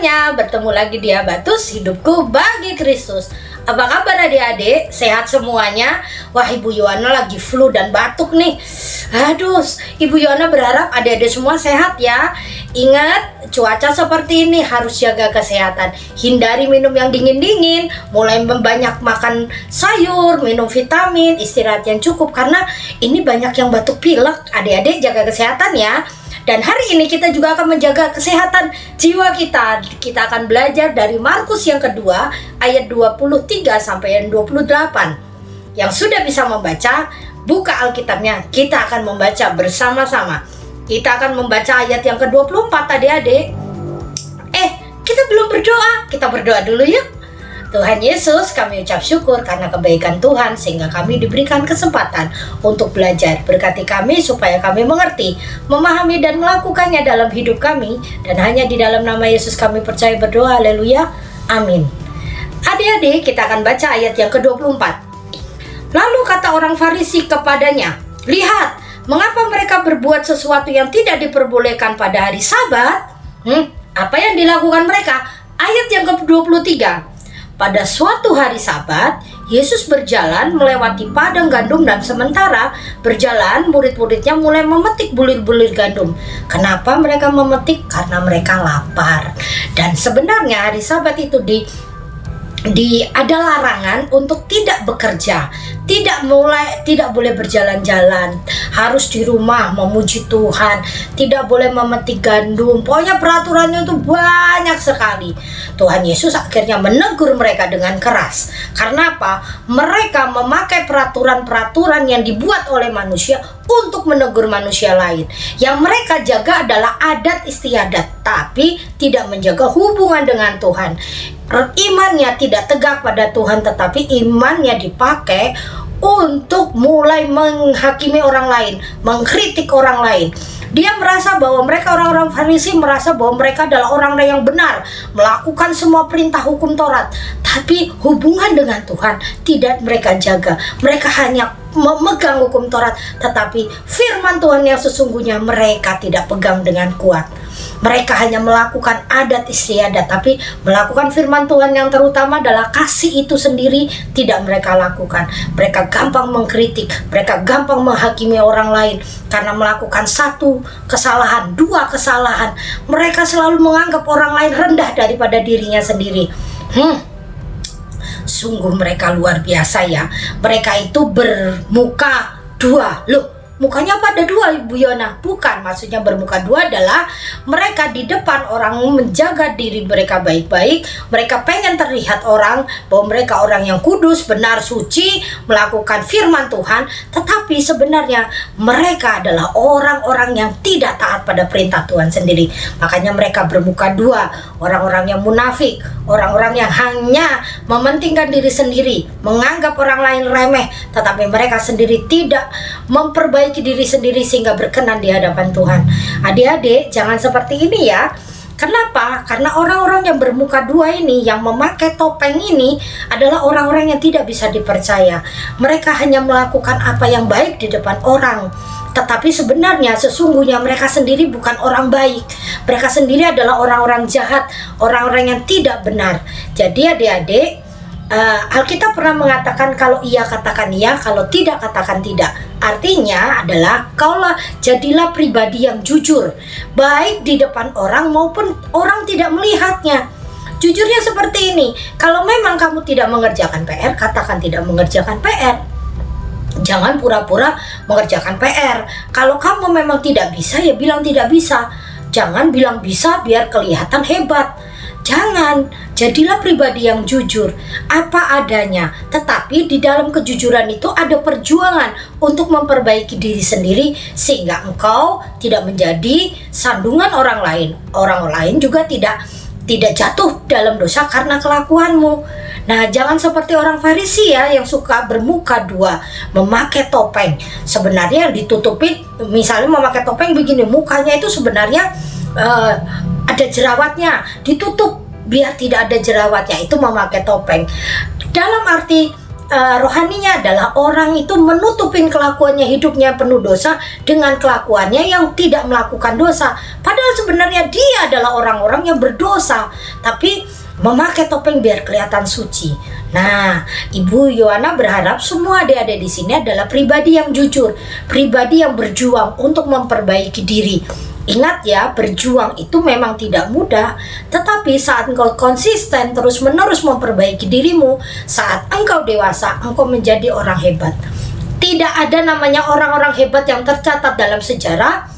semuanya, bertemu lagi di Habatus Hidupku Bagi Kristus. Apa kabar adik-adik? Sehat semuanya? Wah, Ibu Yohana lagi flu dan batuk nih. Aduh, Ibu Yohana berharap adik-adik semua sehat ya. Ingat, cuaca seperti ini harus jaga kesehatan. Hindari minum yang dingin-dingin, mulai banyak makan sayur, minum vitamin, istirahat yang cukup. Karena ini banyak yang batuk pilek. Adik-adik jaga kesehatan ya. Dan hari ini kita juga akan menjaga kesehatan jiwa kita. Kita akan belajar dari Markus yang kedua ayat 23 sampai yang 28. Yang sudah bisa membaca, buka Alkitabnya. Kita akan membaca bersama-sama. Kita akan membaca ayat yang ke-24 adik-adik. Kita belum berdoa. Kita berdoa dulu yuk. Tuhan Yesus, kami ucap syukur karena kebaikan Tuhan sehingga kami diberikan kesempatan untuk belajar. Berkati kami supaya kami mengerti, memahami dan melakukannya dalam hidup kami. Dan hanya di dalam nama Yesus kami percaya berdoa. Haleluya. Amin. Adik-adik, kita akan baca ayat yang ke-24. Lalu kata orang Farisi kepadanya, "Lihat, mengapa mereka berbuat sesuatu yang tidak diperbolehkan pada hari Sabat?" Apa yang dilakukan mereka? Ayat yang ke-23. Pada suatu hari Sabat, Yesus berjalan melewati padang gandum dan sementara berjalan murid-muridnya mulai memetik bulir-bulir gandum. Kenapa mereka memetik? Karena mereka lapar. Dan sebenarnya hari Sabat itu ada larangan untuk tidak bekerja, tidak boleh berjalan-jalan, harus di rumah memuji Tuhan, tidak boleh memetik gandum. Pokoknya peraturannya itu banyak sekali. Tuhan Yesus akhirnya menegur mereka dengan keras. Karena apa? Mereka memakai peraturan-peraturan yang dibuat oleh manusia untuk menegur manusia lain. Yang mereka jaga adalah adat istiadat, tapi tidak menjaga hubungan dengan Tuhan. Imannya tidak tegak pada Tuhan, tetapi imannya dipakai untuk mulai menghakimi orang lain, mengkritik orang lain. Dia merasa bahwa mereka orang-orang Farisi merasa bahwa mereka adalah orang-orang yang benar, melakukan semua perintah hukum Taurat, tapi hubungan dengan Tuhan tidak mereka jaga. Mereka hanya memegang hukum Taurat, tetapi firman Tuhan yang sesungguhnya mereka tidak pegang dengan kuat. Mereka hanya melakukan adat istiadat, tapi melakukan firman Tuhan yang terutama adalah kasih itu sendiri tidak mereka lakukan. Mereka gampang mengkritik, mereka gampang menghakimi orang lain karena melakukan satu kesalahan, dua kesalahan. Mereka selalu menganggap orang lain rendah daripada dirinya sendiri. Sungguh mereka luar biasa ya. Mereka itu bermuka dua. Loh, mukanya apa ada dua, Ibu Yona? Bukan, maksudnya bermuka dua adalah mereka di depan orang menjaga diri mereka baik-baik. Mereka pengen terlihat orang bahwa mereka orang yang kudus, benar, suci, melakukan firman Tuhan. Tetapi sebenarnya mereka adalah orang-orang yang tidak taat pada perintah Tuhan sendiri. Makanya mereka bermuka dua, orang-orang yang munafik, orang-orang yang hanya mementingkan diri sendiri, menganggap orang lain remeh, tetapi mereka sendiri tidak memperbaiki diri sendiri sehingga berkenan di hadapan Tuhan. Adik-adik, jangan seperti ini ya. Kenapa? Karena orang-orang yang bermuka dua ini, yang memakai topeng ini adalah orang-orang yang tidak bisa dipercaya. Mereka hanya melakukan apa yang baik di depan orang, tetapi sebenarnya sesungguhnya mereka sendiri bukan orang baik. Mereka sendiri adalah orang-orang jahat, orang-orang yang tidak benar. Jadi adik-adik, Alkitab pernah mengatakan kalau iya katakan iya, kalau tidak katakan tidak. Artinya adalah jadilah pribadi yang jujur, baik di depan orang maupun orang tidak melihatnya. Jujurnya seperti ini, kalau memang kamu tidak mengerjakan PR, katakan tidak mengerjakan PR. Jangan pura-pura mengerjakan PR. Kalau kamu memang tidak bisa, ya bilang tidak bisa. Jangan bilang bisa biar kelihatan hebat. Jangan, jadilah pribadi yang jujur, apa adanya. Tetapi di dalam kejujuran itu ada perjuangan untuk memperbaiki diri sendiri sehingga engkau tidak menjadi sandungan orang lain. Orang lain juga tidak jatuh dalam dosa karena kelakuanmu. Nah, jangan seperti orang Farisi ya yang suka bermuka dua, memakai topeng. Sebenarnya yang ditutupi, misalnya memakai topeng begini, mukanya itu sebenarnya ada jerawatnya, ditutup biar tidak ada jerawatnya, itu memakai topeng. Dalam arti rohaninya adalah orang itu menutupin kelakuannya, hidupnya penuh dosa dengan kelakuannya yang tidak melakukan dosa. Padahal sebenarnya dia adalah orang-orang yang berdosa, tapi memakai topeng biar kelihatan suci. Nah, Ibu Yohana berharap semua adik-adik di sini adalah pribadi yang jujur, pribadi yang berjuang untuk memperbaiki diri. Ingat ya, berjuang itu memang tidak mudah, tetapi saat engkau konsisten terus-menerus memperbaiki dirimu, saat engkau dewasa, engkau menjadi orang hebat. Tidak ada namanya orang-orang hebat yang tercatat dalam sejarah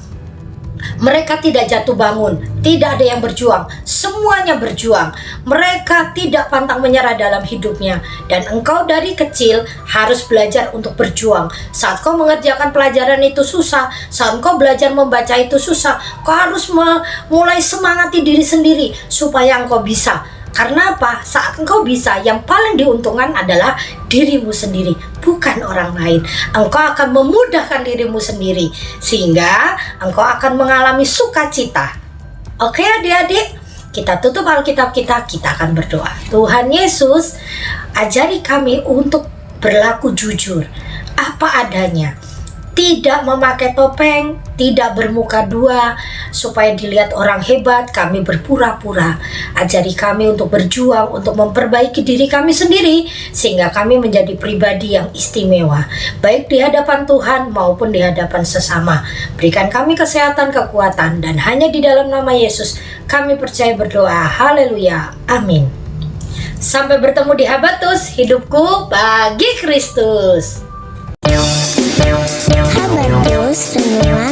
mereka tidak jatuh bangun, tidak ada yang berjuang, semuanya berjuang. Mereka tidak pantang menyerah dalam hidupnya. Dan engkau dari kecil harus belajar untuk berjuang. Saat kau mengerjakan pelajaran itu susah, saat kau belajar membaca itu susah, kau harus mulai semangati diri sendiri supaya engkau bisa. Karena apa? Saat engkau bisa, yang paling diuntungkan adalah dirimu sendiri, bukan orang lain. Engkau akan memudahkan dirimu sendiri, sehingga engkau akan mengalami sukacita. Oke adik-adik, kita tutup Alkitab kita akan berdoa. Tuhan Yesus, ajari kami untuk berlaku jujur, apa adanya. Tidak memakai topeng, tidak bermuka dua, supaya dilihat orang hebat, kami berpura-pura. Ajari kami untuk berjuang, untuk memperbaiki diri kami sendiri, sehingga kami menjadi pribadi yang istimewa, baik di hadapan Tuhan maupun di hadapan sesama. Berikan kami kesehatan, kekuatan, dan hanya di dalam nama Yesus kami percaya berdoa. Haleluya, amin. Sampai bertemu di Habatus, hidupku bagi Kristus. Habatus Renungan